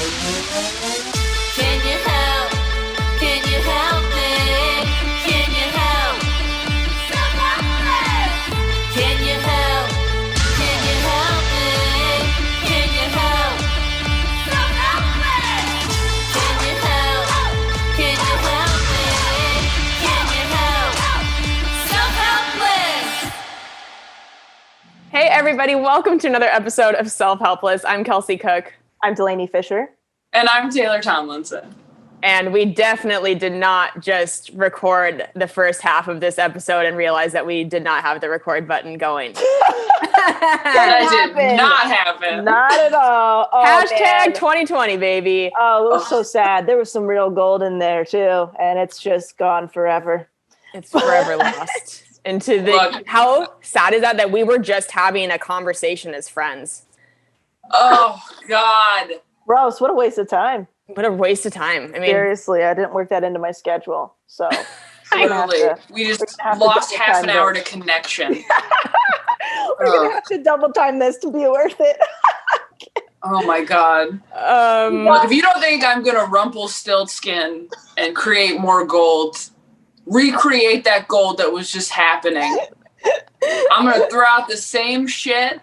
Can you help? Can you help me? Can you help? Self-Helpless! Can you help? Can you help me? Can you help? Self-Helpless! Can you help? Can you help me? Can you help? Self-Helpless! Hey everybody, welcome to another episode of Self-Helpless. I'm Kelsey Cook. I'm Delaney Fisher. And I'm Taylor Tomlinson. And we definitely did not just record the first half of this episode and realize that we did not have the record button going. That did not happen. Not at all. Oh, Hashtag man. 2020, baby. Oh, it was so sad. There was some real gold in there too, and it's just gone forever. It's forever lost. Into the Look. How sad is that we were just having a conversation as friends? Oh, God. Gross, what a waste of time. What a waste of time. I mean, Seriously, I didn't work that into my schedule. So Literally. We just gonna have to lost double half time an hour to this. connection. we're gonna have to double time this to be worth it. Oh, my God. Look, if you don't think I'm going to Rumpelstiltskin and create more gold, recreate that gold that was just happening. I'm going to throw out the same shit,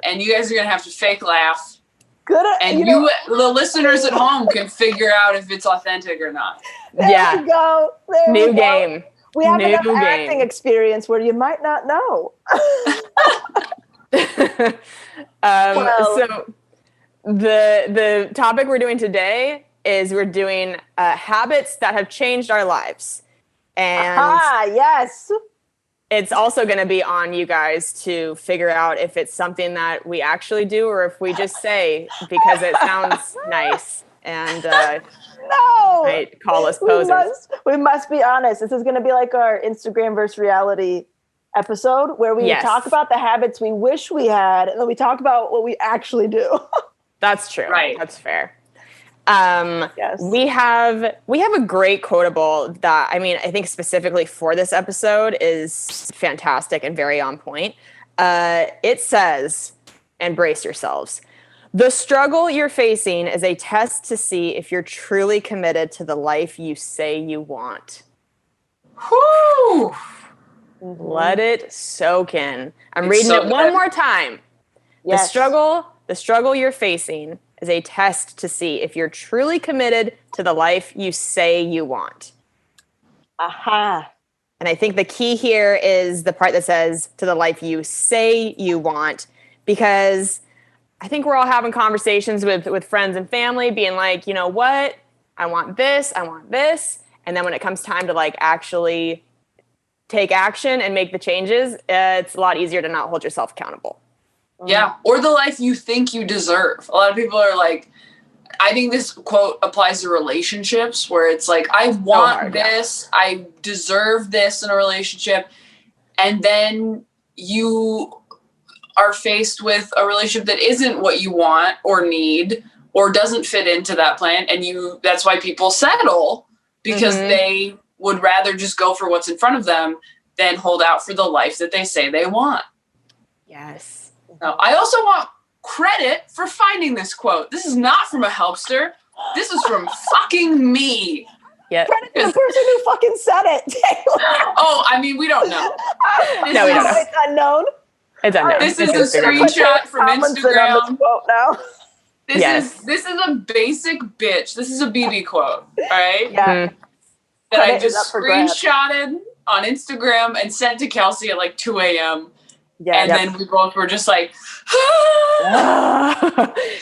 and you guys are going to have to fake laugh. Good. And the listeners at home, can figure out if it's authentic or not. There yeah. we go. There New we go. game. We have New enough game. acting experience where you might not know. So the topic we're doing today is we're doing habits that have changed our lives. And Yes. it's also going to be on you guys to figure out if it's something that we actually do or if we just say because it sounds nice and No. might call us posers. We must be honest. This is going to be like our Instagram versus reality episode where we Yes. talk about the habits we wish we had and then we talk about what we actually do. That's true. Right. That's fair. Yes. We have a great quotable that, I mean, I think specifically for this episode is fantastic and very on point. It says, and brace yourselves, the struggle you're facing is a test to see if you're truly committed to the life you say you want. Whew. Let it soak in. I'm It's reading so it one good. more time. Yes. The struggle you're facing is a test to see if you're truly committed to the life you say you want. Aha. And I think the key here is the part that says to the life you say you want, because I think we're all having conversations with friends and family being like, you know what? I want this. And then when it comes time to like actually take action and make the changes, it's a lot easier to not hold yourself accountable. Yeah, or the life you think you deserve. A lot of people are like, I think this quote applies to relationships where it's like, I want this, I deserve this in a relationship. And then you are faced with a relationship that isn't what you want or need or doesn't fit into that plan. And that's why people settle, because they would rather just go for what's in front of them than hold out for the life that they say they want. Yes. Now, I also want credit for finding this quote. This is not from a helpster. This is from fucking me. Yep. Credit to the person who fucking said it. Oh, I mean, we don't know. No, we don't know. It's unknown. It's unknown. This It's is a Instagram. screenshot from Tomlinson on Instagram. this quote now. This is a basic bitch. This is a BB quote, all right? Yeah. Mhm. That I Credit is just up for grabs. screenshotted on Instagram and sent to Kelsey at like 2 a.m. Yeah. And then we both were just like,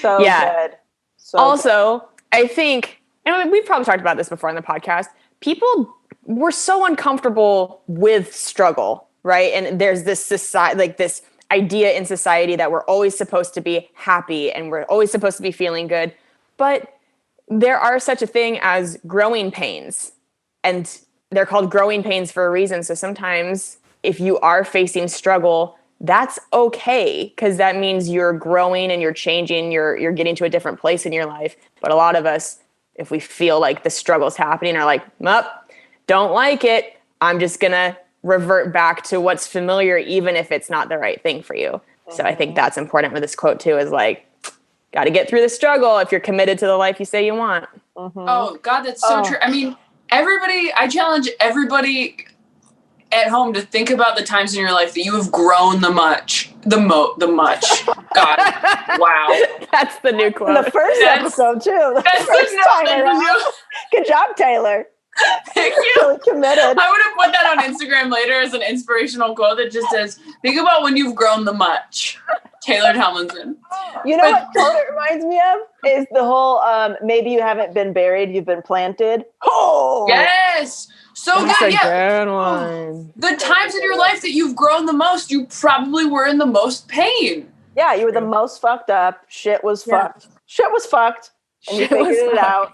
So Yeah. good. So Also, I think, and we've probably talked about this before on the podcast, people were so uncomfortable with struggle, right? And there's this society, like this idea in society that we're always supposed to be happy and we're always supposed to be feeling good. But there are such a thing as growing pains, and they're called growing pains for a reason. So sometimes if you are facing struggle, that's okay, because that means you're growing and you're changing, you're getting to a different place in your life. But a lot of us, if we feel like the struggle's happening, are like, don't like it, I'm just gonna revert back to what's familiar, even if it's not the right thing for you. So I think that's important with this quote too, is like, got to get through the struggle if you're committed to the life you say you want. Mhm. Oh God, that's so true. I mean, I challenge everybody at home to think about the times in your life that you have grown the much. God, wow. That's the new In quote. the first episode too. The first time around. Good job, Taylor. Thank you. Really committed. I would have put that on Instagram later as an inspirational quote that just says, think about when you've grown the much. Taylor Tomlinson. You know what quote it reminds me of? Is the whole maybe you haven't been buried, you've been planted. Oh yes. So That's good. a Yeah. good one. The times in your life that you've grown the most, you probably were in the most pain. yeah, you were the most fucked up. Shit was fucked. Shit was fucked. And you figured it out.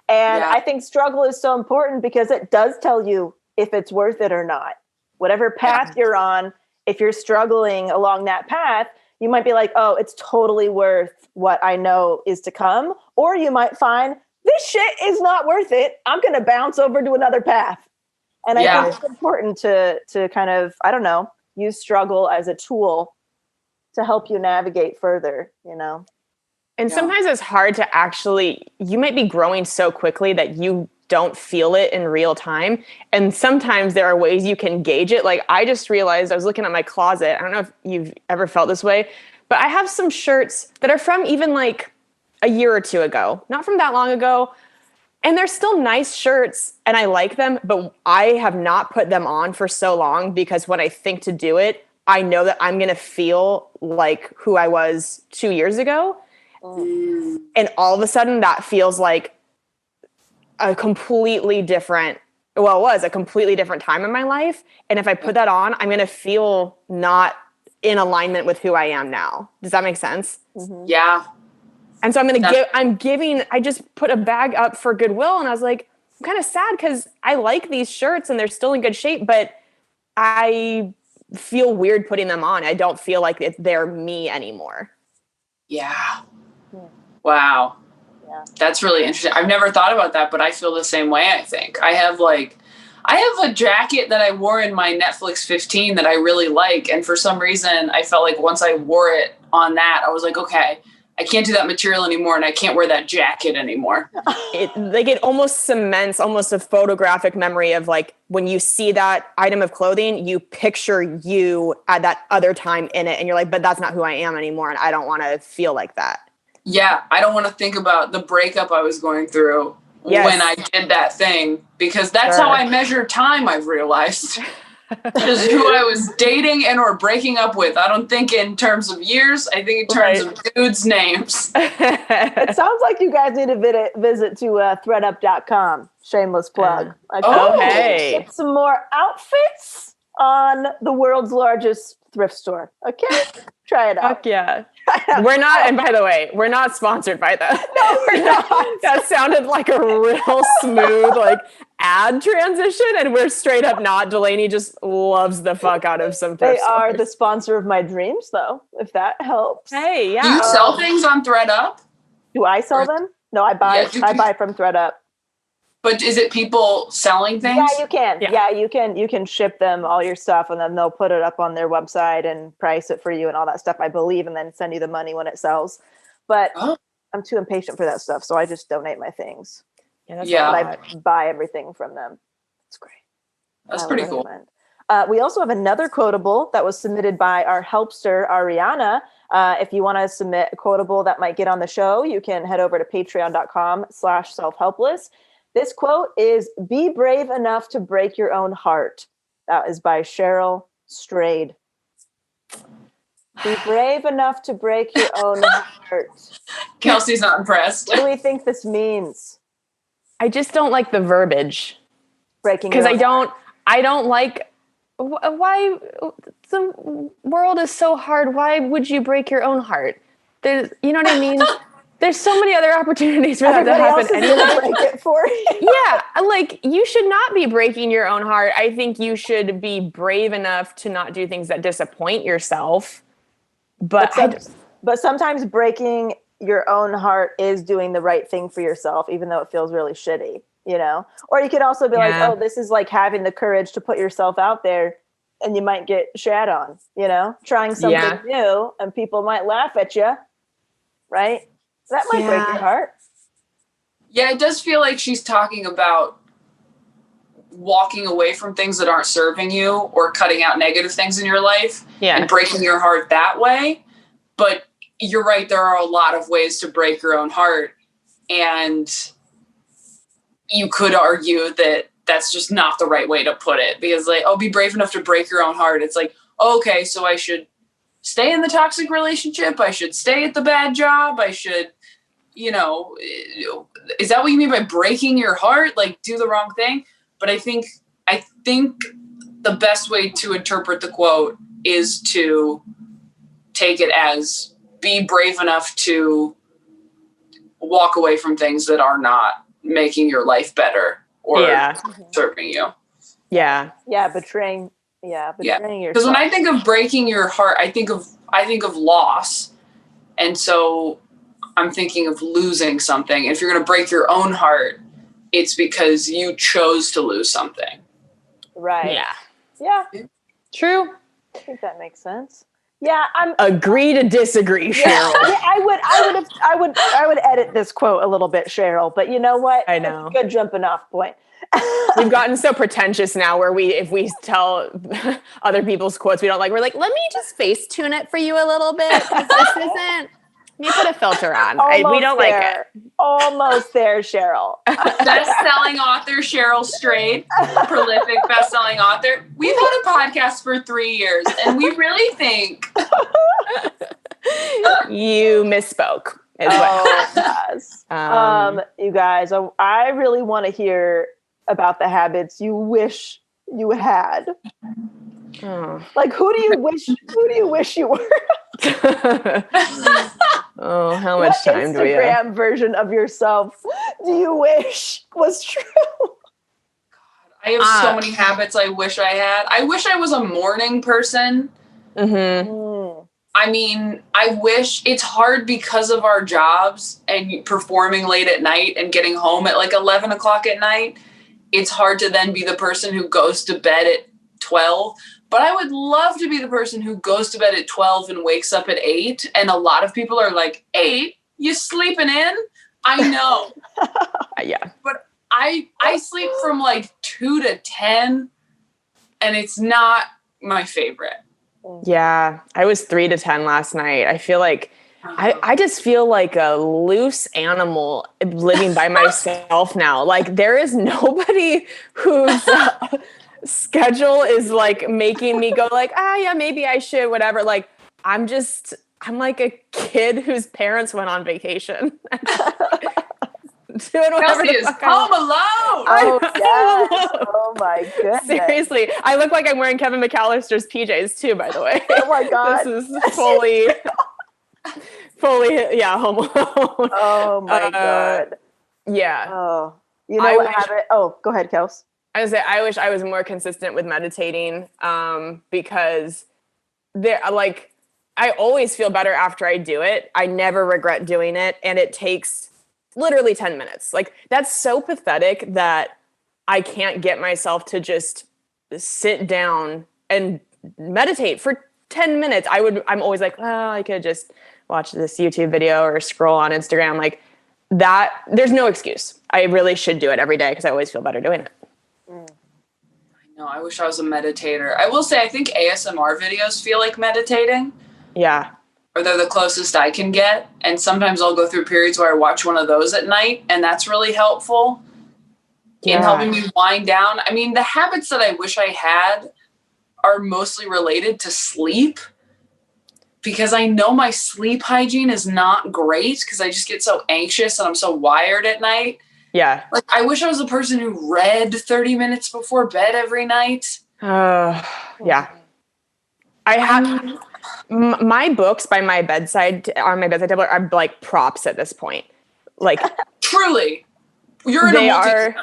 And I think struggle is so important because it does tell you if it's worth it or not. Whatever path you're on, if you're struggling along that path, you might be like, oh, it's totally worth what I know is to come. Or you might find this shit is not worth it. I'm going to bounce over to another path. And I think it's important to kind of, I don't know, use struggle as a tool to help you navigate further, you know? And sometimes it's hard to actually, you might be growing so quickly that you don't feel it in real time. And sometimes there are ways you can gauge it. Like I just realized I was looking at my closet. I don't know if you've ever felt this way, but I have some shirts that are from even like a year or two ago, not from that long ago. And they're still nice shirts and I like them, but I have not put them on for so long because when I think to do it, I know that I'm going to feel like who I was 2 years ago. And all of a sudden that feels like a completely different, well, it was a completely different time in my life. And if I put that on, I'm going to feel not in alignment with who I am now. Does that make sense? Mm-hmm. Yeah. And so I just put a bag up for Goodwill and I was like, I'm kind of sad because I like these shirts and they're still in good shape, but I feel weird putting them on. I don't feel like they're me anymore. Yeah. Wow. Yeah. That's really interesting. I've never thought about that, but I feel the same way, I think. I have a jacket that I wore in my Netflix 15 that I really like. And for some reason, I felt like once I wore it on that, I was like, okay, I can't do that material anymore and I can't wear that jacket anymore. It almost cements almost a photographic memory of like when you see that item of clothing, you picture you at that other time in it and you're like, but that's not who I am anymore and I don't want to feel like that. Yeah, I don't want to think about the breakup I was going through when I did that thing because that's how I measure time, I've realized. Just who I was dating and or breaking up with. I don't think in terms of years. I think in terms of dudes' names. It sounds like you guys need to visit to threadup.com. Shameless plug. Hey. Get some more outfits on the world's largest thrift store. Okay? Try it out. Fuck yeah. We're not, and by the way, we're not sponsored by that. No, we're not. That sounded like a real smooth, like ad transition, and we're straight up not. Delaney just loves the fuck out of some thrift They are stores. the sponsor of my dreams, though, if that helps. Hey, yeah. Do you sell things on ThreadUp? Do I sell them? No, I buy. I buy from ThreadUp. But is it people selling things? Yeah, you can. Yeah, you can ship them all your stuff and then they'll put it up on their website and price it for you and all that stuff, I believe, and then send you the money when it sells. But I'm too impatient for that stuff, so I just donate my things. Yeah, I buy everything from them. It's great. That's pretty cool. We also have another quotable that was submitted by our helpster, Ariana. If you want to submit a quotable that might get on the show, you can head over to patreon.com/selfhelpless. This quote is, "Be brave enough to break your own heart." That is by Cheryl Strayed. Be brave enough to break your own heart. Kelsey's not impressed. What do we think this means? I just don't like the verbiage. Breaking because I don't like why the world is so hard. Why would you break your own heart? You know what I mean? There's so many other opportunities for that to happen. Else break it for you. Yeah, like you should not be breaking your own heart. I think you should be brave enough to not do things that disappoint yourself. But sometimes breaking your own heart is doing the right thing for yourself, even though it feels really shitty, you know? Or you could also be like, oh, this is like having the courage to put yourself out there and you might get shat on, you know? Trying something new and people might laugh at you, right? That might break your heart. Yeah, it does feel like she's talking about walking away from things that aren't serving you or cutting out negative things in your life and breaking your heart that way. But you're right, there are a lot of ways to break your own heart. And you could argue that that's just not the right way to put it, because like, oh, be brave enough to break your own heart. It's like, okay, so I should stay in the toxic relationship. I should stay at the bad job. I should, you know, is that what you mean by breaking your heart? Like, do the wrong thing? But I think the best way to interpret the quote is to take it as be brave enough to walk away from things that are not making your life better or serving you. Yeah, betraying yourself. Because when I think of breaking your heart, I think of loss. And so I'm thinking of losing something. If you're going to break your own heart, it's because you chose to lose something. Right. Yeah. True. I think that makes sense. Yeah, I'm agree to disagree, Cheryl. Yeah, I would edit this quote a little bit, Cheryl, but you know what? I know. Good jumping off point. We've gotten so pretentious now where if we tell other people's quotes we don't like, we're like, let me just face tune it for you a little bit. This isn't, let me put a filter on. We don't like it. Almost there, Cheryl. Best-selling author Cheryl Strayed, prolific best-selling author. We've had a podcast for 3 years, and we really think you misspoke. Yes. You guys, I really want to hear about the habits you wish you had. Oh. Like, who do you wish you were? Oh, how much time do we have? Instagram version of yourself do you wish was true? I have so many habits I wish I had. I wish I was a morning person. I mean, I wish it's hard because of our jobs and performing late at night and getting home at like 11 o'clock at night. It's hard to then be the person who goes to bed at 12. But I would love to be the person who goes to bed at 12 and wakes up at 8. And a lot of people are like, 8? You sleeping in? I know. Yeah. But I sleep from like 2 to 10, and it's not my favorite. Yeah. I was 3 to 10 last night. I feel like I just feel like a loose animal living by myself now. Like there is nobody who's schedule is like making me go like, yeah, maybe I should, whatever. Like I'm like a kid whose parents went on vacation. Doing whatever Kelsey is home alone. Oh, yes. Oh my goodness. Seriously. I look like I'm wearing Kevin McAllister's PJs too, by the way. Oh my God. This is fully, home alone. Oh my God. Yeah. Oh, you know what habit? Oh, go ahead, Kels. I wish I was more consistent with meditating because I always feel better after I do it. I never regret doing it. And it takes literally 10 minutes. Like that's so pathetic that I can't get myself to just sit down and meditate for 10 minutes. I'm always like, well, I could just watch this YouTube video or scroll on Instagram. Like that, there's no excuse. I really should do it every day because I always feel better doing it. No, I wish I was a meditator. I will say, I think ASMR videos feel like meditating. Yeah. Or they're the closest I can get. And sometimes I'll go through periods where I watch one of those at night, and that's really helpful in helping me wind down. I mean, the habits that I wish I had are mostly related to sleep, because I know my sleep hygiene is not great because I just get so anxious and I'm so wired at night. Yeah. Like, I wish I was a person who read 30 minutes before bed every night. Yeah. I have my books by my bedside on my bedside table are like props at this point. Like truly, you're in they are.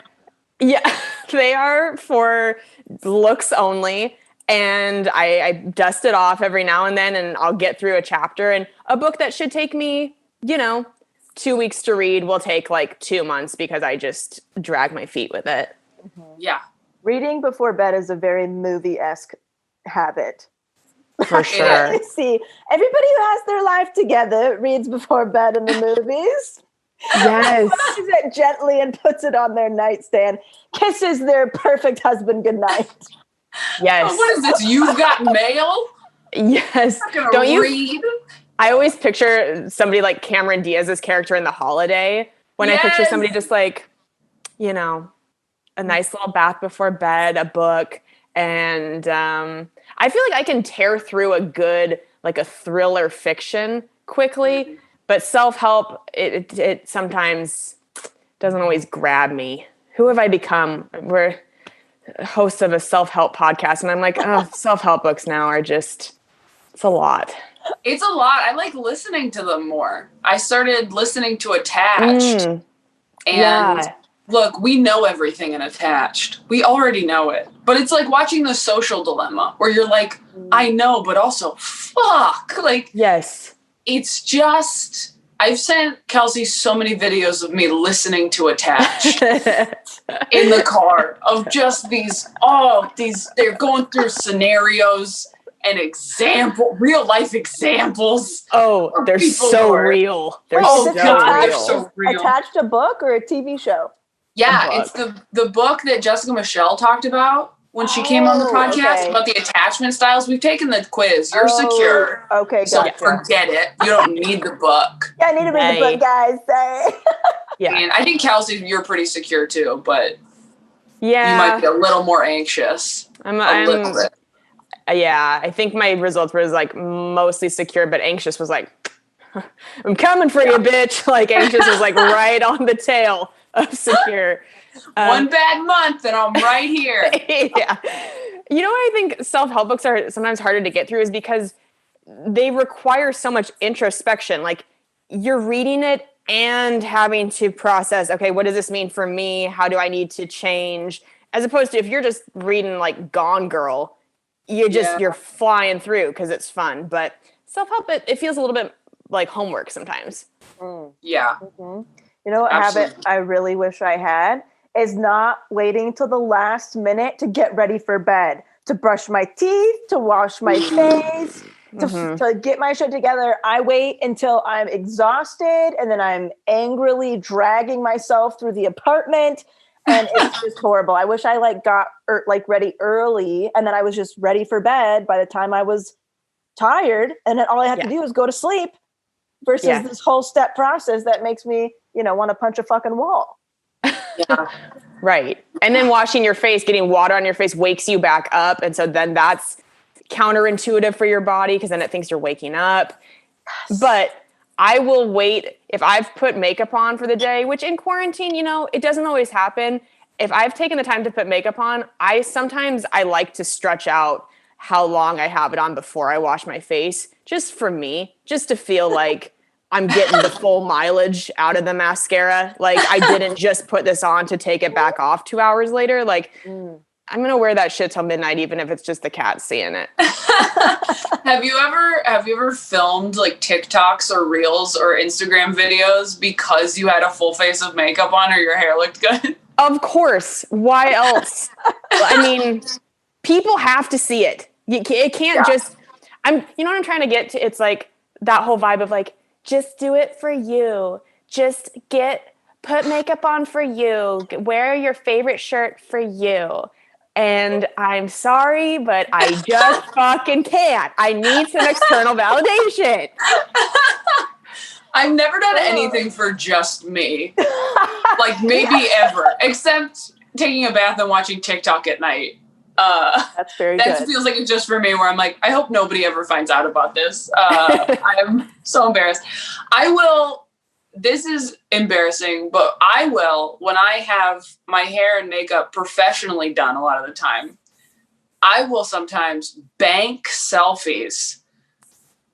Yeah, they are for looks only. And I dust it off every now and then, and I'll get through a chapter. And a book that should take me, 2 weeks to read will take like 2 months because I just drag my feet with it. Yeah. Reading before bed is a very movie-esque habit. For sure. See, everybody who has their life together reads before bed in the movies. Yes. Does it gently and puts it on their nightstand, kisses their perfect husband goodnight. Yes. Oh, what is this? You've got mail? Yes. Don't you read? I always picture somebody like Cameron Diaz's character in The Holiday when I picture somebody just like, you know, a nice little bath before bed, a book. And I feel like I can tear through a good, like a thriller fiction quickly, but self-help, it sometimes doesn't always grab me. Who have I become? We're hosts of a self-help podcast, and I'm like, oh, self-help books now are just, it's a lot. It's a lot. I like listening to them more. I started listening to Attached. And look, we know everything in Attached. We already know it. But it's like watching The Social Dilemma where you're like, I know, but also fuck. Like, yes. It's just, I've sent Kelsey so many videos of me listening to Attached in the car of just these, they're going through scenarios and real life examples. Oh, they're so real. They're so real. Attached a book or a TV show? Yeah, it's the book that Jessica Michelle talked about when she came on the podcast about the attachment styles. We've taken the quiz. You're secure. Okay, so forget it. You don't need the book. Yeah, I need to read the book, guys. Sorry. Yeah, and I think Kelsey, you're pretty secure too, but you might be a little more anxious. I'm a little bit. Yeah, I think my results were like mostly secure, but anxious was like, I'm coming for you, bitch. Like anxious was like right on the tail of secure. One bad month and I'm right here. Yeah. You know what I think self-help books are sometimes harder to get through is because they require so much introspection. Like you're reading it and having to process, okay, what does this mean for me? How do I need to change? As opposed to if you're just reading like Gone Girl, you're flying through because it's fun. But self-help, it feels a little bit like homework sometimes. Yeah. Mm-hmm. You know what habit I really wish I had is not waiting till the last minute to get ready for bed, to brush my teeth, to wash my face, to get my shit together. I wait until I'm exhausted and then I'm angrily dragging myself through the apartment. And it's just horrible. I wish I got ready early and then I was just ready for bed by the time I was tired. And then all I had to do was go to sleep versus this whole step process that makes me, want to punch a fucking wall. Yeah. Right. And then washing your face, getting water on your face wakes you back up. And so then that's counterintuitive for your body because then it thinks you're waking up. Yes. But I will wait if I've put makeup on for the day, which in quarantine, it doesn't always happen. If I've taken the time to put makeup on, I like to stretch out how long I have it on before I wash my face, just for me, just to feel like I'm getting the full mileage out of the mascara. Like I didn't just put this on to take it back off 2 hours later. Like I'm going to wear that shit till midnight, even if it's just the cat seeing it. Have you ever filmed like TikToks or Reels or Instagram videos because you had a full face of makeup on or your hair looked good? Of course. Why else? I mean, people have to see it. It can't just, you know what I'm trying to get to? It's like that whole vibe of like, just do it for you. Just put makeup on for you. Wear your favorite shirt for you. And I'm sorry, but I just fucking can't. I need some external validation. I've never done anything for just me. Like maybe ever. Except taking a bath and watching TikTok at night. That's very good. That feels like it's just for me where I'm like, I hope nobody ever finds out about this. I'm so embarrassed. This is embarrassing, but I will, when I have my hair and makeup professionally done a lot of the time, I will sometimes bank selfies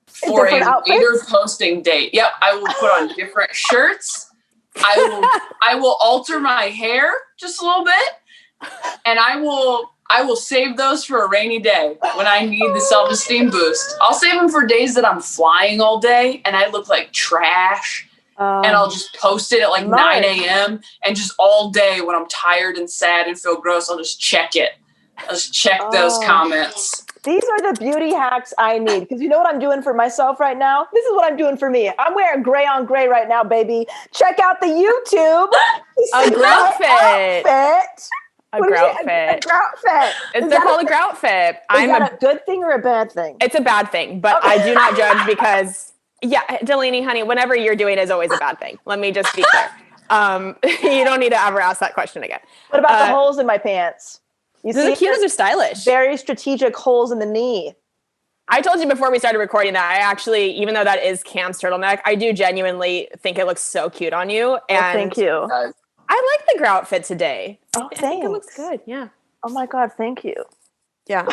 for a later posting date. Yep, I will put on different shirts. I will alter my hair just a little bit, and I will save those for a rainy day when I need the self-esteem boost. I'll save them for days that I'm flying all day and I look like trash. And I'll just post it at like 9 a.m. and just all day when I'm tired and sad and feel gross, I'll just check it. Let's check those comments. These are the beauty hacks I need, because you know what I'm doing for myself right now? This is what I'm doing for me. I'm wearing gray on gray right now, baby. Check out the YouTube. A grout fit. A grout fit. A grout fit. They're called a grout fit. Is that a good thing or a bad thing? It's a bad thing, but I do not judge because, Delaney, honey, whenever you're doing is always a bad thing. Let me just be clear. You don't need to ever ask that question again. What about the holes in my pants? You see, the cute are stylish. Very strategic holes in the knee. I told you before we started recording that I actually, even though that is Cam's turtleneck, I do genuinely think it looks so cute on you. And thank you. I like the grout fit today. Oh, thanks. I think it looks good. Yeah. Oh my God, thank you. Yeah.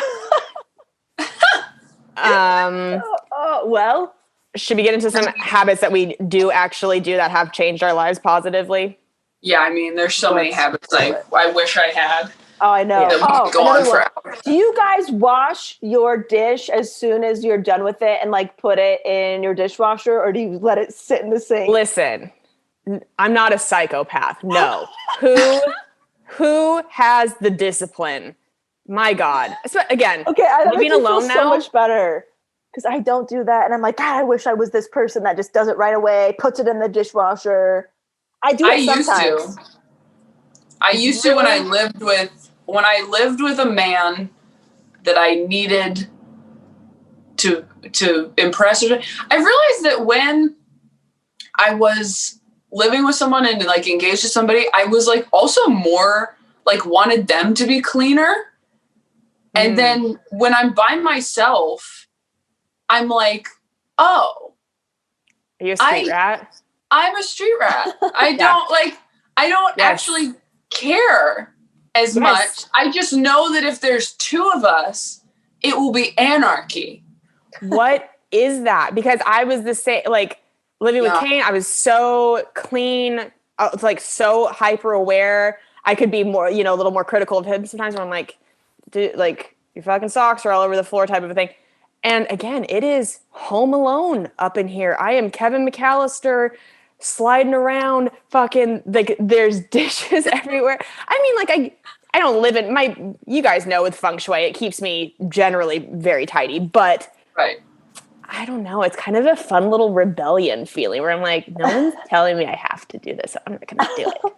Well, should we get into some habits that we do actually do that have changed our lives positively? Yeah, I mean, there's so many habits I wish I had. Oh, I know. Go on for hours. Do you guys wash your dish as soon as you're done with it and like put it in your dishwasher, or do you let it sit in the sink? Listen, I'm not a psychopath. No. Who has the discipline? My God. So, again, living alone now. So much better because I don't do that, and I'm like, God, I wish I was this person that just does it right away, puts it in the dishwasher. I do it sometimes. I used to when I lived with a man that I needed to impress. I realized that when I was living with someone and like engaged to somebody, I was like also more like wanted them to be cleaner. And then when I'm by myself, I'm like, oh, are you a street rat? I'm a street rat. I don't actually care as much. I just know that if there's two of us, it will be anarchy. What is that? Because I was the same, like living with Kane, I was so clean. I was like so hyper aware. I could be more, a little more critical of him sometimes when I'm like, dude, like your fucking socks are all over the floor type of a thing. And again, it is Home Alone up in here. I am Kevin McAllister sliding around, fucking like there's dishes everywhere. I mean, like I don't live in you guys know with feng shui, it keeps me generally very tidy, but I don't know. It's kind of a fun little rebellion feeling where I'm like, no one's telling me I have to do this. I'm not going to do it.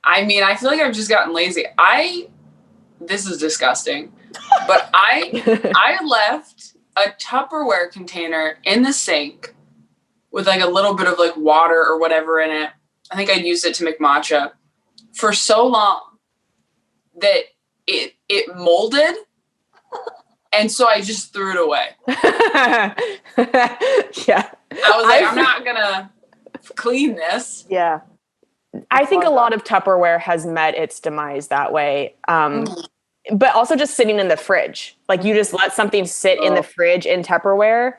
I mean, I feel like I've just gotten lazy. This is disgusting, but I left a Tupperware container in the sink with like a little bit of like water or whatever in it. I think I'd used it to make matcha for so long that it molded. And so I just threw it away. Yeah. I was like, I'm not going to clean this. Yeah. I think a lot of Tupperware has met its demise that way. But also just sitting in the fridge. Like you just let something sit in the fridge in Tupperware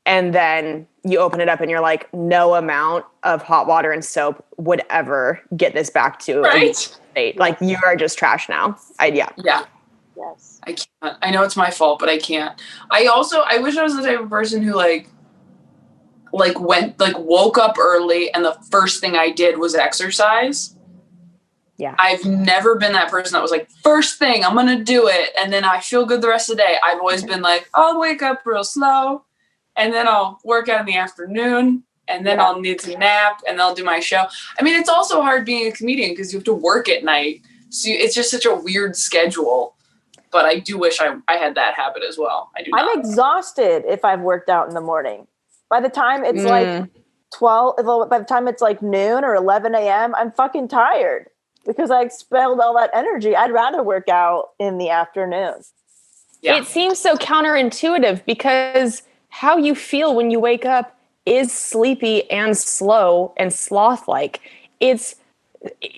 and then you open it up and you're like, no amount of hot water and soap would ever get this back to a state. Like you are just trash now. Yeah. Yes. I can't. I know it's my fault, but I can't. I wish I was the type of person who woke up early and the first thing I did was exercise. Yeah. I've never been that person that was like, first thing, I'm going to do it. And then I feel good the rest of the day. I've always been like, I'll wake up real slow and then I'll work out in the afternoon and then I'll need to nap and then I'll do my show. I mean, it's also hard being a comedian because you have to work at night. So it's just such a weird schedule. But I do wish I had that habit as well. I do not. I'm exhausted if I've worked out in the morning. By the time it's like 12, by the time it's like noon or 11 a.m., I'm fucking tired because I expelled all that energy. I'd rather work out in the afternoon. Yeah. It seems so counterintuitive because how you feel when you wake up is sleepy and slow and sloth-like. It's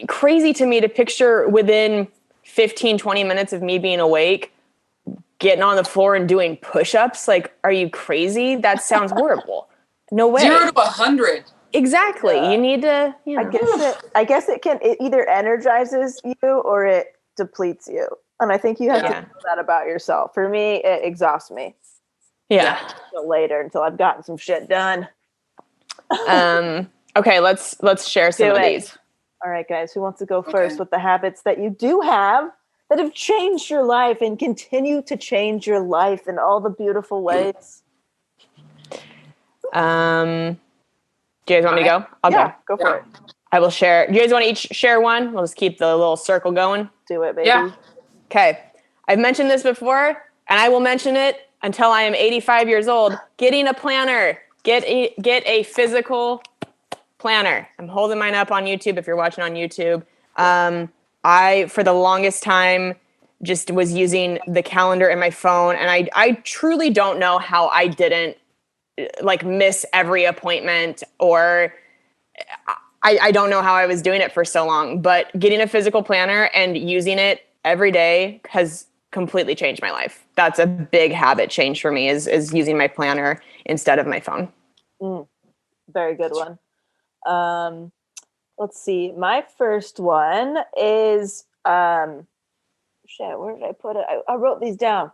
crazy to me to picture within 15, 20 minutes of me being awake, getting on the floor and doing push-ups. Like, are you crazy? That sounds horrible. No way. 0 to 100. Exactly. You need to, I guess it either energizes you or it depletes you. And I think you have to know that about yourself. For me, it exhausts me. Yeah. Until later, until I've gotten some shit done. Okay, let's share some of these. All right, guys, who wants to go first with the habits that you do have that have changed your life and continue to change your life in all the beautiful ways? Do you guys want me to go? I'll go for it. I will share. Do you guys want to each share one? We'll just keep the little circle going. Do it, baby. Yeah. Okay. I've mentioned this before, and I will mention it until I am 85 years old. Getting a planner. Get a physical planner. I'm holding mine up on YouTube if you're watching on YouTube. I, for the longest time, just was using the calendar in my phone, and I truly don't know how I didn't like miss every appointment, or I don't know how I was doing it for so long, but getting a physical planner and using it every day has completely changed my life. That's a big habit change for me is using my planner instead of my phone. Very good one. Let's see. My first one is, where did I put it? I wrote these down.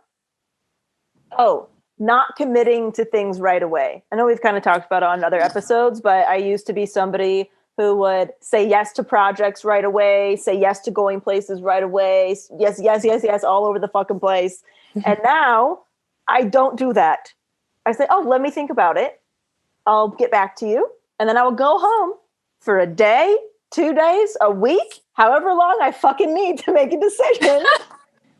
Oh, not committing to things right away. I know we've kind of talked about it on other episodes, but I used to be somebody who would say yes to projects right away, say yes to going places right away. Yes, all over the fucking place. And now I don't do that. I say, oh, let me think about it. I'll get back to you. And then I will go home for a day, 2 days, a week, however long I fucking need to make a decision.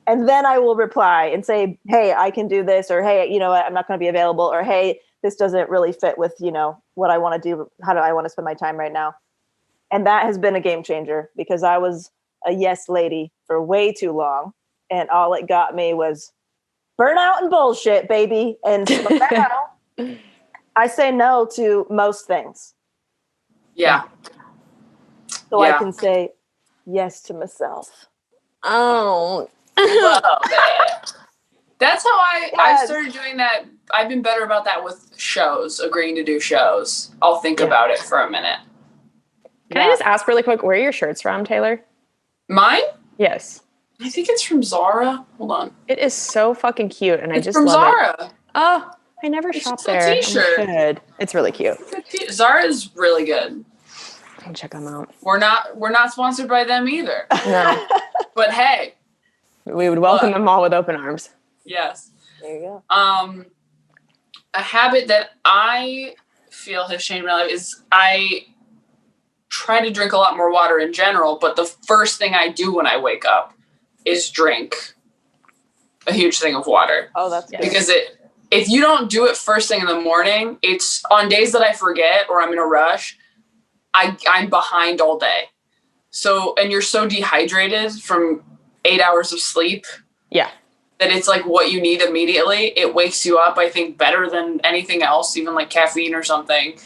And then I will reply and say, hey, I can do this, or hey, you know what, I'm not going to be available, or hey, this doesn't really fit with, you know, what I want to do. How do I want to spend my time right now? And that has been a game changer because I was a yes lady for way too long. And all it got me was burnout and bullshit, baby. And so now I say no to most things. Yeah. So I can say yes to myself. Oh. Love it. That's how I started doing that. I've been better about that with shows, agreeing to do shows. I'll think about it for a minute. Can I just ask really quick, where are your shirts from, Taylor? Mine? Yes. I think it's from Zara. Hold on. It is so fucking cute, and I just from love Zara. it. Oh, I never It's shop just a there. t-shirt. I should. It's really cute. Zara is really good. I'll check them out. We're not sponsored by them either. No. But hey. We would welcome them all with open arms. Yes. There you go. A habit that I feel has changed my life is I try to drink a lot more water in general, but the first thing I do when I wake up is drink a huge thing of water. Oh, that's good. Because if you don't do it first thing in the morning, it's on days that I forget or I'm in a rush, I'm behind all day. So, and you're so dehydrated from 8 hours of sleep. Yeah. That it's like what you need immediately. It wakes you up, I think, better than anything else, even like caffeine or something.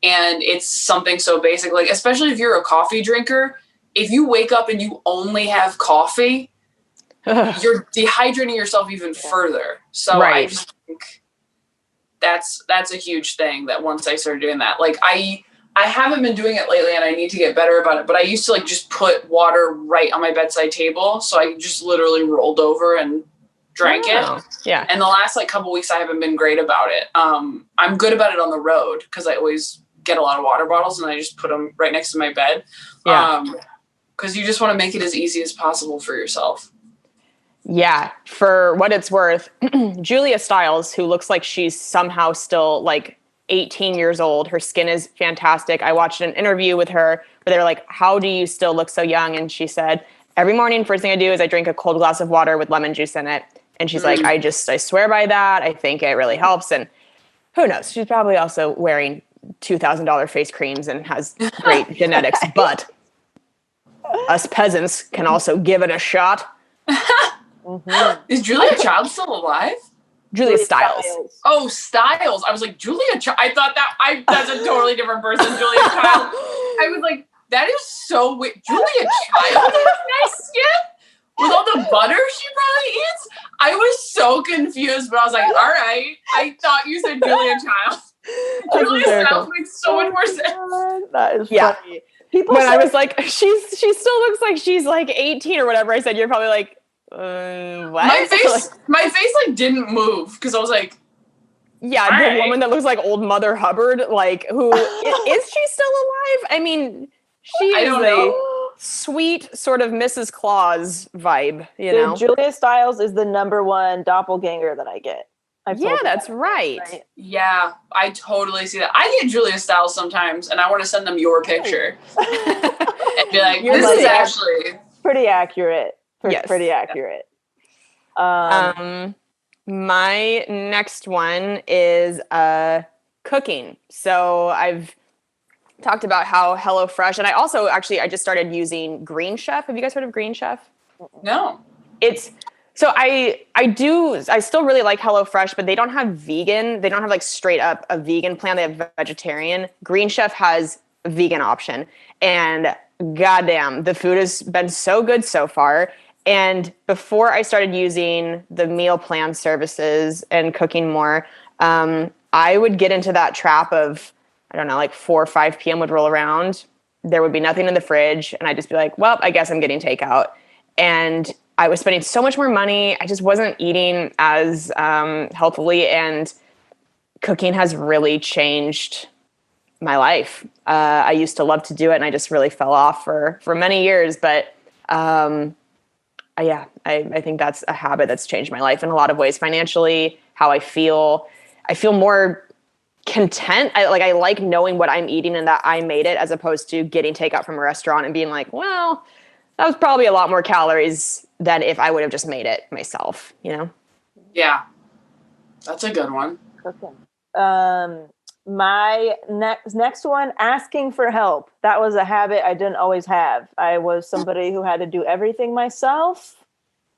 And it's something so basic, like, especially if you're a coffee drinker, if you wake up and you only have coffee, you're dehydrating yourself even further. So I just think that's a huge thing that once I started doing that, like I haven't been doing it lately and I need to get better about it, but I used to like just put water right on my bedside table. So I just literally rolled over and drank it. Yeah. And the last like couple weeks I haven't been great about it. I'm good about it on the road because I always get a lot of water bottles and I just put them right next to my bed. Yeah. Because you just want to make it as easy as possible for yourself. Yeah. For what it's worth, Julia Stiles, who looks like she's somehow still like 18 years old. Her skin is fantastic. I watched an interview with her where they were like, how do you still look so young? And she said, every morning, first thing I do is I drink a cold glass of water with lemon juice in it. And she's like, I swear by that. I think it really helps. And who knows? She's probably also wearing $2,000 face creams and has great genetics, but us peasants can also give it a shot. Is Julia Child still alive? Julia Stiles. Oh, Stiles. I was like, Julia Child. I thought that's a totally different person, Julia Child. I was like, that is so weird. Julia Child has nice skin? With all the butter she probably eats? I was so confused, but I was like, all right. I thought you said Julia Child. Julia Stiles makes so much more sense. That is funny. People when I was like, she still looks like she's like 18 or whatever I said, you're probably like, what? My face like didn't move because I was like, yeah, the woman that looks like old Mother Hubbard, like who is she still alive? I mean, she is a sweet sort of Mrs. Claus vibe, you know? Julia Stiles is the #1 doppelganger that I get. That's right. Yeah, I totally see that. I get Julia Stiles sometimes, and I want to send them your picture and be like, "This is actually pretty accurate." Yes. Pretty accurate. My next one is cooking. So I've talked about how HelloFresh, and I also I just started using Green Chef. Have you guys heard of Green Chef? No. So I still really like HelloFresh, but they don't have vegan. They don't have like straight up a vegan plan. They have vegetarian. Green Chef has a vegan option. And goddamn, the food has been so good so far. And before I started using the meal plan services and cooking more, I would get into that trap of, I don't know, like 4 or 5 p.m. would roll around. There would be nothing in the fridge. And I'd just be like, well, I guess I'm getting takeout. And I was spending so much more money. I just wasn't eating as healthily. And cooking has really changed my life. I used to love to do it, and I just really fell off for many years. But I think that's a habit that's changed my life in a lot of ways. Financially, how I feel more content. I like knowing what I'm eating and that I made it, as opposed to getting takeout from a restaurant and being like, well, that was probably a lot more calories than if I would have just made it myself, you know? Yeah. That's a good one. Okay. My next one, asking for help. That was a habit I didn't always have. I was somebody who had to do everything myself,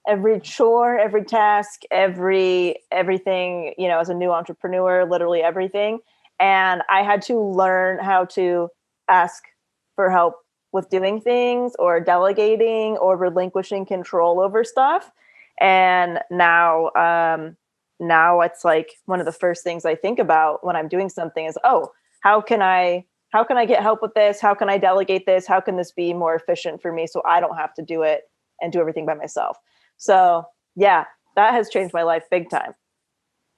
every chore, every task, everything, you know, as a new entrepreneur, literally everything. And I had to learn how to ask for help with doing things, or delegating, or relinquishing control over stuff. And now it's like one of the first things I think about when I'm doing something is, oh, how can I get help with this? How can I delegate this? How can this be more efficient for me so I don't have to do it and do everything by myself? So yeah, that has changed my life big time.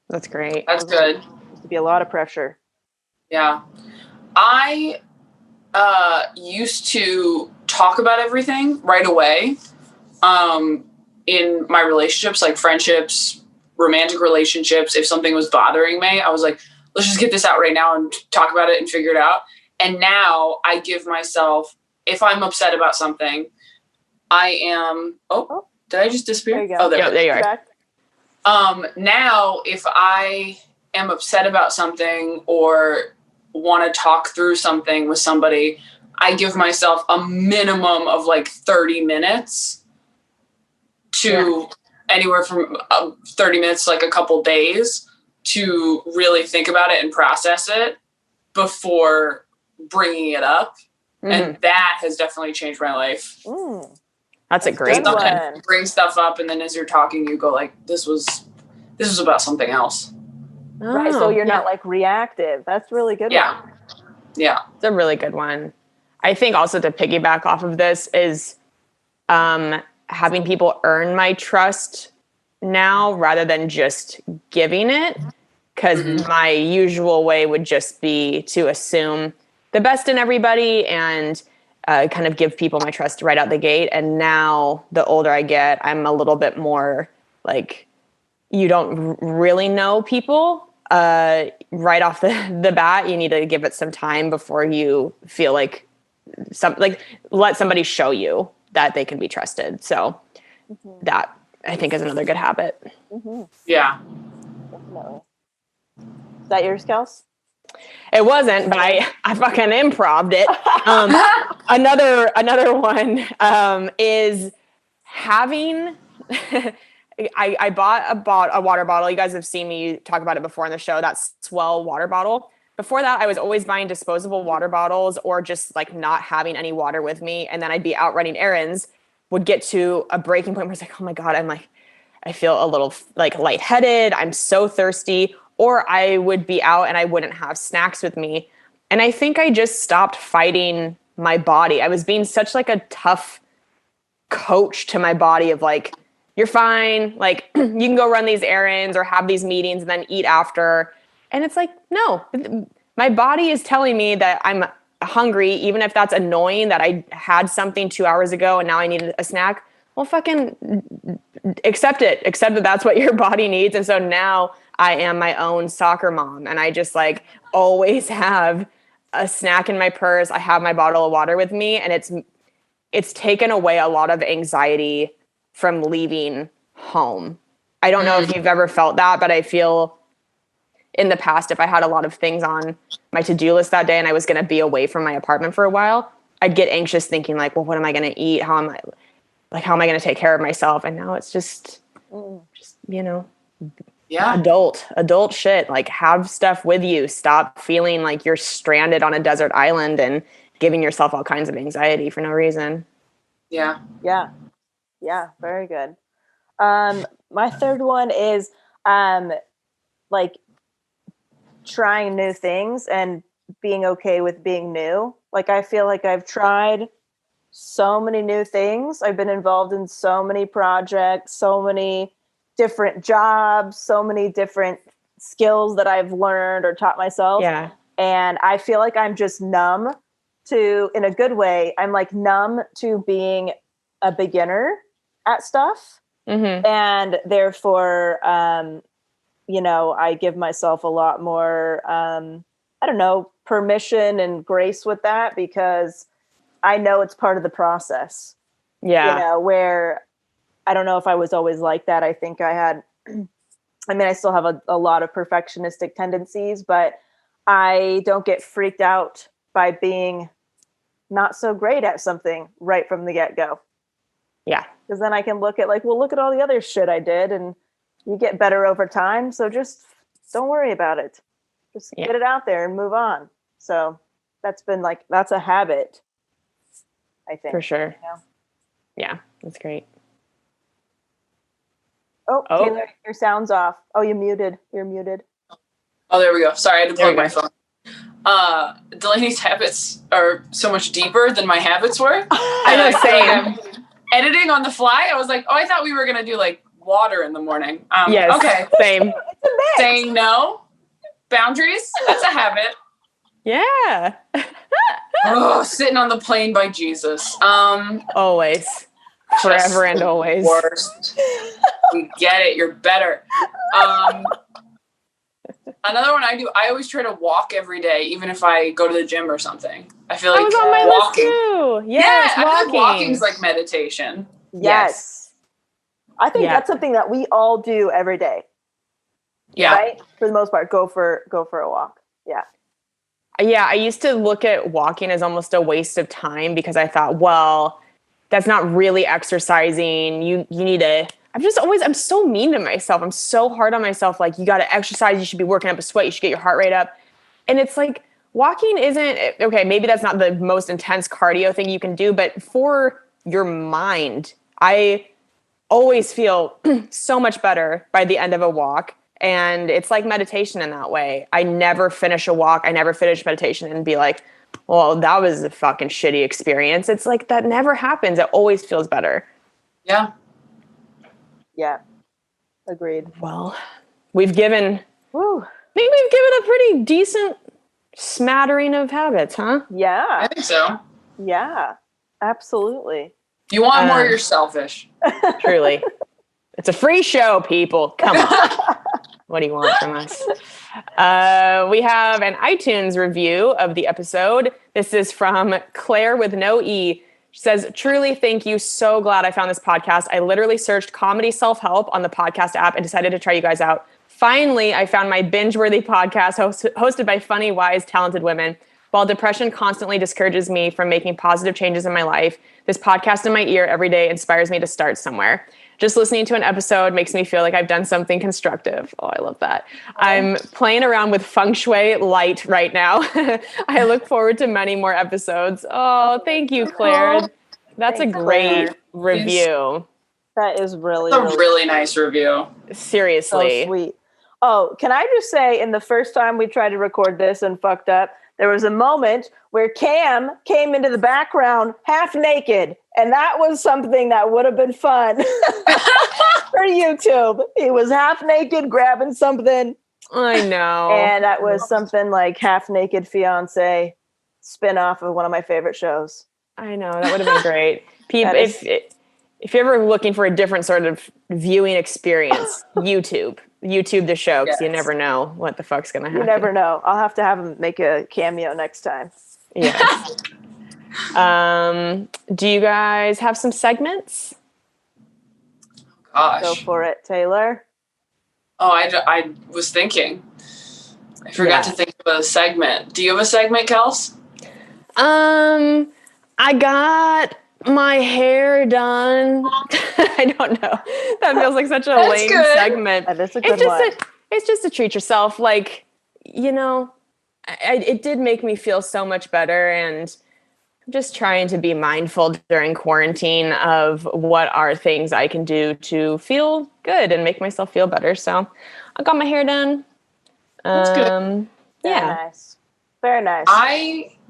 That's great. That's good. Used to be a lot of pressure. Yeah. I used to talk about everything right away in my relationships, like friendships, romantic relationships. If something was bothering me, I was like, let's just get this out right now and talk about it and figure it out. And now I give myself, if I'm upset about something, did I just disappear? There you go. Oh, there you are. Now, if I am upset about something or want to talk through something with somebody, I give myself a minimum of like 30 minutes to anywhere from 30 minutes, like a couple days, to really think about it and process it before bringing it up. Mm-hmm. And that has definitely changed my life. That's a great one. Bring stuff up, and then as you're talking, you go like, this was about something else. Right. So you're not like reactive. That's really good. Yeah. One. Yeah. It's a really good one. I think also to piggyback off of this is having people earn my trust now rather than just giving it. Because my usual way would just be to assume the best in everybody and kind of give people my trust right out the gate. And now the older I get, I'm a little bit more like, you don't really know people right off the bat. You need to give it some time before you feel like let somebody show you that they can be trusted. So that I think is another good habit. Yeah. Definitely. Is that yours, Kels? It wasn't, but I fucking improv'd it. Another one is having. I bought a water bottle. You guys have seen me talk about it before on the show. That Swell water bottle. Before that, I was always buying disposable water bottles or just like not having any water with me, and then I'd be out running errands. Would get to a breaking point where it's like, oh my god, I feel a little like lightheaded. I'm so thirsty. Or I would be out and I wouldn't have snacks with me. And I think I just stopped fighting my body. I was being such like a tough coach to my body of like, you're fine. Like you can go run these errands or have these meetings and then eat after. And it's like, no, my body is telling me that I'm hungry, even if that's annoying that I had something 2 hours ago and now I need a snack, well, fucking accept it. Accept that that's what your body needs. And so now I am my own soccer mom, and I just like always have a snack in my purse. I have my bottle of water with me, and it's taken away a lot of anxiety from leaving home. I don't know if you've ever felt that, but I feel in the past, if I had a lot of things on my to-do list that day and I was going to be away from my apartment for a while, I'd get anxious thinking like, well, what am I going to eat? How am I going to take care of myself? And now it's just, adult shit. Like, have stuff with you. Stop feeling like you're stranded on a desert island and giving yourself all kinds of anxiety for no reason. Yeah. Very good. My third one is, like trying new things and being okay with being new. Like, I feel like I've tried so many new things. I've been involved in so many projects, so many different jobs, so many different skills that I've learned or taught myself. Yeah. And I feel like I'm just numb to, in a good way, I'm like numb to being a beginner at stuff. Mm-hmm. And therefore, I give myself a lot more, permission and grace with that, because I know it's part of the process. Yeah. Where I don't know if I was always like that. I think I had, I still have a lot of perfectionistic tendencies, but I don't get freaked out by being not so great at something right from the get-go. Yeah. Because then I can look at look at all the other shit I did, and you get better over time. So just don't worry about it. Just get it out there and move on. So that's a habit, I think. For sure. Yeah, that's great. Oh, Taylor, your sound's off. Oh, you're muted. Oh, there we go. Sorry, I had to plug my phone. Delaney's habits are so much deeper than my habits were. I know, same. Editing on the fly, I was like, I thought we were going to do like water in the morning. Yes, okay. Same. Saying no. Boundaries. That's a habit. Yeah. Sitting on the plane by Jesus. Always. Forever and always. Worst. We get it. You're better. Another one I do, I always try to walk every day, even if I go to the gym or something. I feel like that was on my walking. list too. Yes, I feel like walking's like meditation. Yes. I think that's something that we all do every day. Yeah. Right? For the most part, go for a walk. Yeah. Yeah, I used to look at walking as almost a waste of time, because I thought, well, that's not really exercising. You need to, I'm so mean to myself. I'm so hard on myself. Like, you got to exercise. You should be working up a sweat. You should get your heart rate up. And it's like, walking isn't, okay, maybe that's not the most intense cardio thing you can do, but for your mind, I always feel so much better by the end of a walk. And it's like meditation in that way. I never finish a walk. I never finish meditation and be like, well, that was a fucking shitty experience. It's like, that never happens. It always feels better. Yeah. Yeah. Agreed. Well, we've given a pretty decent smattering of habits, huh? Yeah. I think so. Yeah. Absolutely. If you want more, you're selfish. Truly. It's a free show, people. Come on. What do you want from us? We have an iTunes review of the episode. This is from Claire with no E. She says, truly, thank you. So glad I found this podcast. I literally searched comedy self-help on the podcast app and decided to try you guys out. Finally, I found my binge-worthy podcast hosted by funny, wise, talented women. While depression constantly discourages me from making positive changes in my life, this podcast in my ear every day inspires me to start somewhere. Just listening to an episode makes me feel like I've done something constructive. Oh, I love that. I'm playing around with feng shui light right now. I look forward to many more episodes. Oh, thank you, Claire. That's a great review. That is really nice review. Seriously. So sweet. Oh, can I just say, in the first time we tried to record this and fucked up, there was a moment where Cam came into the background half naked. And that was something that would have been fun for YouTube. He was half naked grabbing something. I know. And that was something like half naked fiance spin-off of one of my favorite shows. I know, that would have been great. People, That if you're ever looking for a different sort of viewing experience, YouTube the show, because you never know what the fuck's gonna happen. You never know. I'll have to have him make a cameo next time. Yes. Do you guys have some segments? Gosh. Go for it, Taylor. Oh, I was thinking. I forgot to think of a segment. Do you have a segment, Kels? I got my hair done. I don't know. That feels like such a lame segment. That is a good one. It's just to treat yourself. Like, you know, it did make me feel so much better, and I'm just trying to be mindful during quarantine of what are things I can do to feel good and make myself feel better. So I got my hair done. That's good. Very nice. Very nice.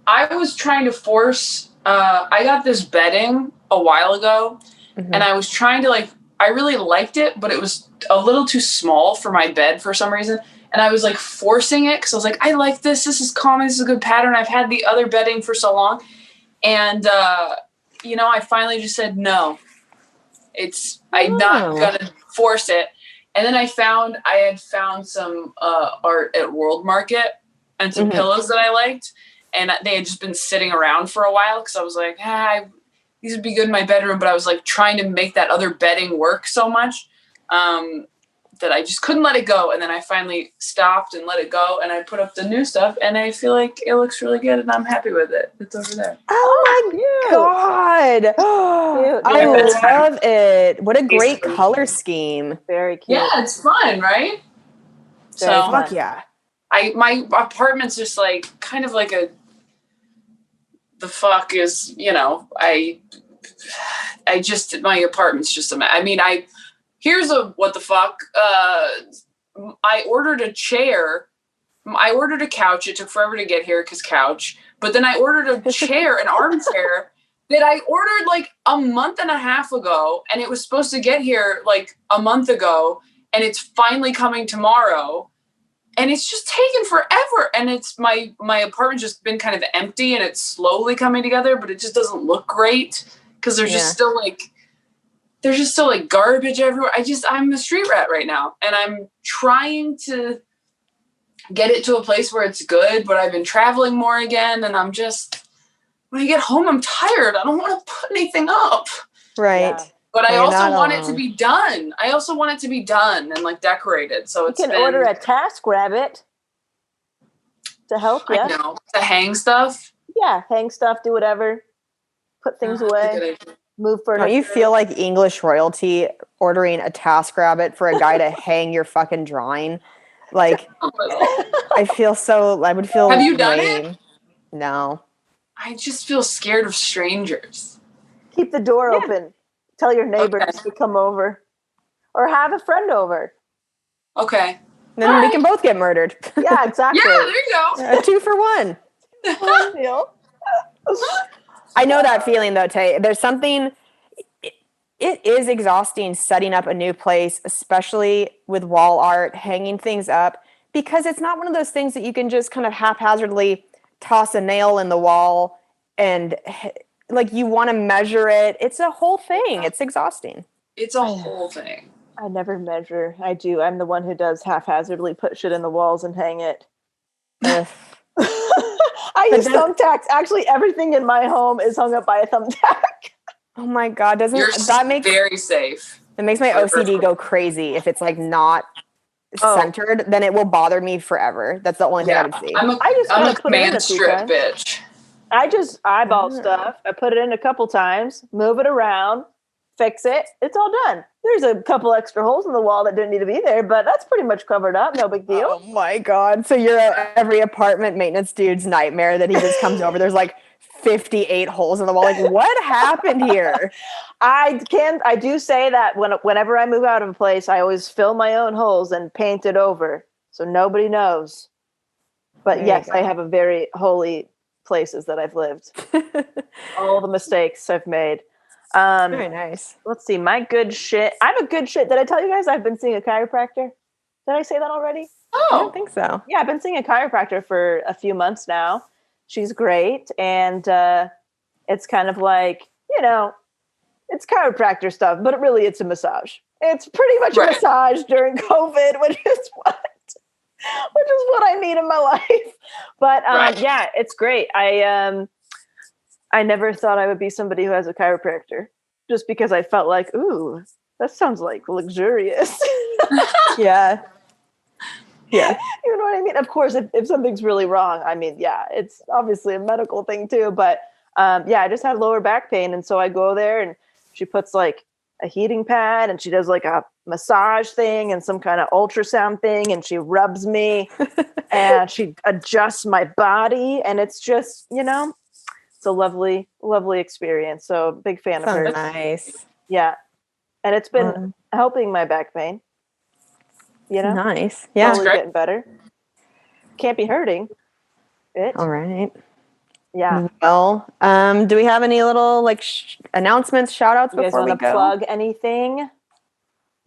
I was trying to force, I got this bedding a while ago, and I was trying to I really liked it, but it was a little too small for my bed for some reason. And I was forcing it because I was like, I like this. This is calming. This is a good pattern. I've had the other bedding for so long. And, I finally just said, no, I'm not going to force it. And then I had found some art at World Market and some pillows that I liked. And they had just been sitting around for a while because I was like, these would be good in my bedroom. But I was trying to make that other bedding work so much that I just couldn't let it go. And then I finally stopped and let it go. And I put up the new stuff. And I feel like it looks really good. And I'm happy with it. It's over there. Oh my God. I love it. What a great color scheme. Very cute. Yeah, it's fun, right? Fuck yeah. My apartment's just kind of like the fuck is, my apartment's just a mess. I mean, here's what the fuck. I ordered a chair. I ordered a couch. It took forever to get here because couch. But then I ordered a chair, an armchair that I ordered a month and a half ago. And it was supposed to get here a month ago. And it's finally coming tomorrow. And it's just taken forever. And it's my apartment's just been kind of empty and it's slowly coming together, but it just doesn't look great because there's just still there's just still garbage everywhere. I'm a street rat right now, and I'm trying to get it to a place where it's good, but I've been traveling more again, and I'm just, when I get home, I'm tired. I don't want to put anything up. Right. Yeah. But I also want it to be done. And decorated. So you can order a TaskRabbit to help you. I know. To hang stuff. Yeah, hang stuff, do whatever. Put things away. Move furniture. Don't you feel like English royalty ordering a TaskRabbit for a guy to hang your fucking drawing? I would feel Have you done it? No. I just feel scared of strangers. Keep the door open. Tell your neighbors to come over. Or have a friend over. Okay. Then we can both get murdered. Yeah, exactly. Yeah, there you go. A 2 for 1. I know that feeling though, Tay. There's something, it is exhausting setting up a new place, especially with wall art, hanging things up, because it's not one of those things that you can just kind of haphazardly toss a nail in the wall and you want to measure it. It's a whole thing. It's exhausting. It's a whole thing. I never measure. I do. I'm the one who does haphazardly put shit in the walls and hang it. I use thumbtacks. Actually, everything in my home is hung up by a thumbtack. Oh my God. Very safe. It makes my OCD go crazy. If it's not centered, then it will bother me forever. That's the only thing I would see. I'm a command strip bitch. I just eyeball stuff. I put it in a couple times, move it around, fix it. It's all done. There's a couple extra holes in the wall that didn't need to be there, but that's pretty much covered up. No big deal. Oh my God. So you're every apartment maintenance dude's nightmare that he just comes over. There's 58 holes in the wall. What happened here? I do say that whenever I move out of a place, I always fill my own holes and paint it over so nobody knows. But yes, I have a very holy places that I've lived. All the mistakes I've made. Very nice. Let's see. My good shit. I have a good shit. Did I tell you guys I've been seeing a chiropractor? Did I say that already? I don't think so. Yeah, I've been seeing a chiropractor for a few months now. She's great. And it's kind of like, it's chiropractor stuff, but it's a massage. It's pretty much a massage during COVID, which is what I need in my life. But yeah, it's great. I never thought I would be somebody who has a chiropractor, just because I felt like, ooh, that sounds like luxurious. Yeah. Yeah. You know what I mean? Of course, if something's really wrong, I mean, yeah, it's obviously a medical thing too. But yeah, I just had lower back pain. And so I go there and she puts like a heating pad and she does like a massage thing and some kind of ultrasound thing. And she rubs me and she adjusts my body. And it's just, it's a lovely, lovely experience. So big fan of hers. Nice. Yeah. And it's been helping my back pain. Nice. Yeah. Slowly getting better. Can't be hurting it. All right. Yeah. Well, do we have any little like announcements, shout outs before we go? Plug anything?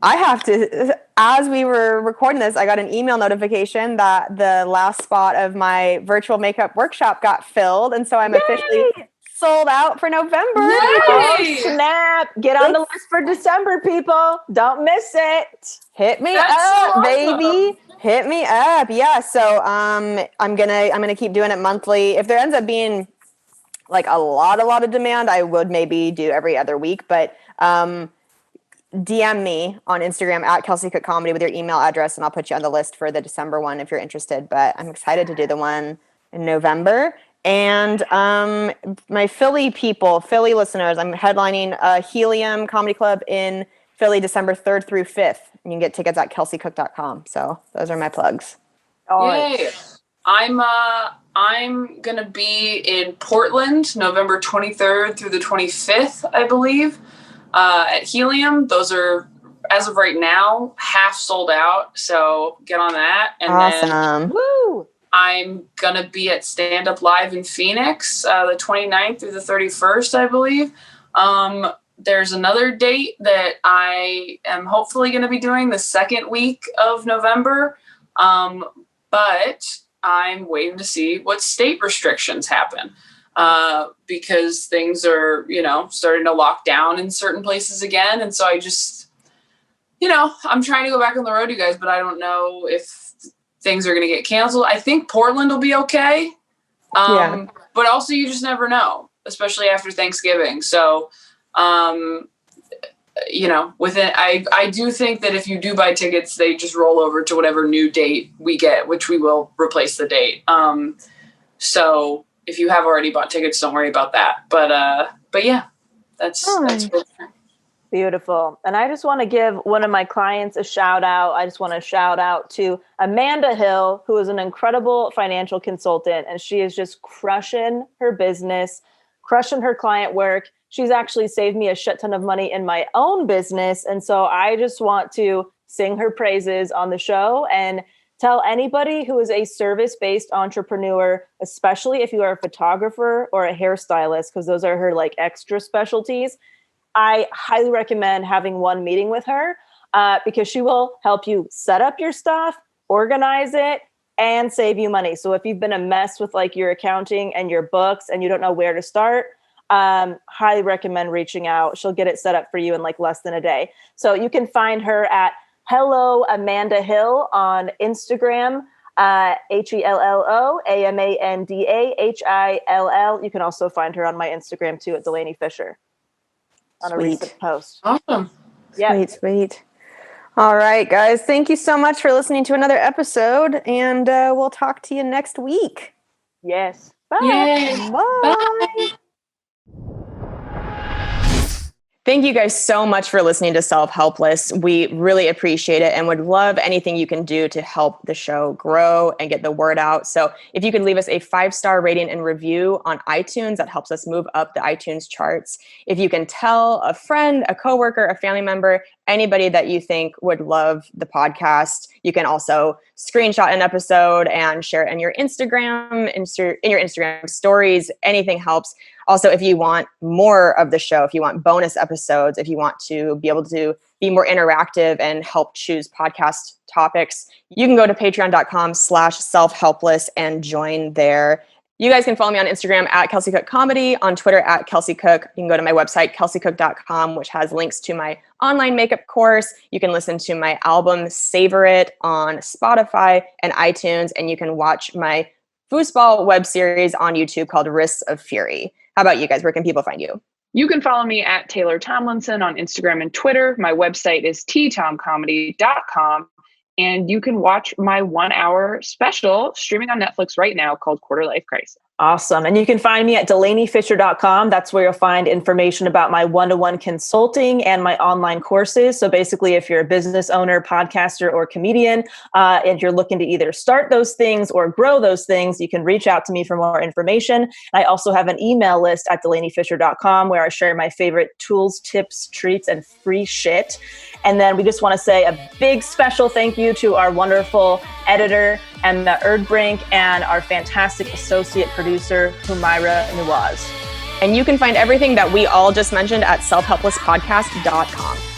I have to, as we were recording this, I got an email notification that the last spot of my virtual makeup workshop got filled. And so I'm officially sold out for November. Oh, snap. Get on the list for December, people. Don't miss it. Hit me up, baby. Hit me up. Yeah. So I'm gonna keep doing it monthly. If there ends up being like a lot of demand, I would maybe do every other week. But DM me on Instagram at Kelsey Cook Comedy with your email address, and I'll put you on the list for the December one if you're interested. But I'm excited to do the one in November. And my Philly listeners, I'm headlining Helium Comedy Club in Philly December 3rd through 5th. And you can get tickets at kelseycook.com. So those are my plugs. Yay. I'm going to be in Portland November 23rd through the 25th, I believe, at Helium. Those are, as of right now, half sold out. So get on that. And awesome. Woo! I'm going to be at Stand Up Live in Phoenix, the 29th through the 31st, I believe. There's another date that I am hopefully going to be doing the second week of November. But I'm waiting to see what state restrictions happen, because things are, starting to lock down in certain places again. And so I just, I'm trying to go back on the road, you guys, but I don't know if things are going to get canceled. I think Portland will be okay. But also you just never know, especially after Thanksgiving. So, I do think that if you do buy tickets, they just roll over to whatever new date we get, which we will replace the date. So if you have already bought tickets, don't worry about that. But yeah, that's beautiful. And I just want to give one of my clients a shout out. I just want to shout out to Amanda Hill, who is an incredible financial consultant, and she is just crushing her business, crushing her client work. She's actually saved me a shit ton of money in my own business. And so I just want to sing her praises on the show and tell anybody who is a service-based entrepreneur, especially if you are a photographer or a hairstylist, because those are her like extra specialties, I highly recommend having one meeting with her because she will help you set up your stuff, organize it, and save you money. So if you've been a mess with like your accounting and your books and you don't know where to start, highly recommend reaching out. She'll get it set up for you in like less than a day. So you can find her at Hello Amanda Hill on Instagram, HELLO AMANDAHILL. You can also find her on my Instagram too at Delaney Fisher on a recent post. Awesome. Yeah. Sweet. All right, guys. Thank you so much for listening to another episode, and we'll talk to you next week. Yes. Bye. Yay. Bye. Bye. Thank you guys so much for listening to Self-Helpless. We really appreciate it and would love anything you can do to help the show grow and get the word out. So if you could leave us a 5-star rating and review on iTunes, that helps us move up the iTunes charts. If you can tell a friend, a coworker, a family member, anybody that you think would love the podcast, you can also screenshot an episode and share it in your Instagram, in your Instagram stories. Anything helps. Also, if you want more of the show, if you want bonus episodes, if you want to be able to be more interactive and help choose podcast topics, you can go to patreon.com/selfhelpless and join there. You guys can follow me on Instagram at Kelsey Cook Comedy, on Twitter at Kelsey Cook. You can go to my website, kelseycook.com, which has links to my online makeup course. You can listen to my album, Savor It, on Spotify and iTunes. And you can watch my foosball web series on YouTube called Wrists of Fury. How about you guys? Where can people find you? You can follow me at Taylor Tomlinson on Instagram and Twitter. My website is ttomcomedy.com. And you can watch my 1 hour special streaming on Netflix right now called Quarter Life Crisis. Awesome. And you can find me at DelaneyFisher.com. That's where you'll find information about my one-to-one consulting and my online courses. So basically, if you're a business owner, podcaster, or comedian, and you're looking to either start those things or grow those things, you can reach out to me for more information. I also have an email list at DelaneyFisher.com where I share my favorite tools, tips, treats, and free shit. And then we just want to say a big special thank you to our wonderful editor, Emma Erdbrink, and our fantastic associate producer, Humaira Nawaz. And you can find everything that we all just mentioned at selfhelplesspodcast.com.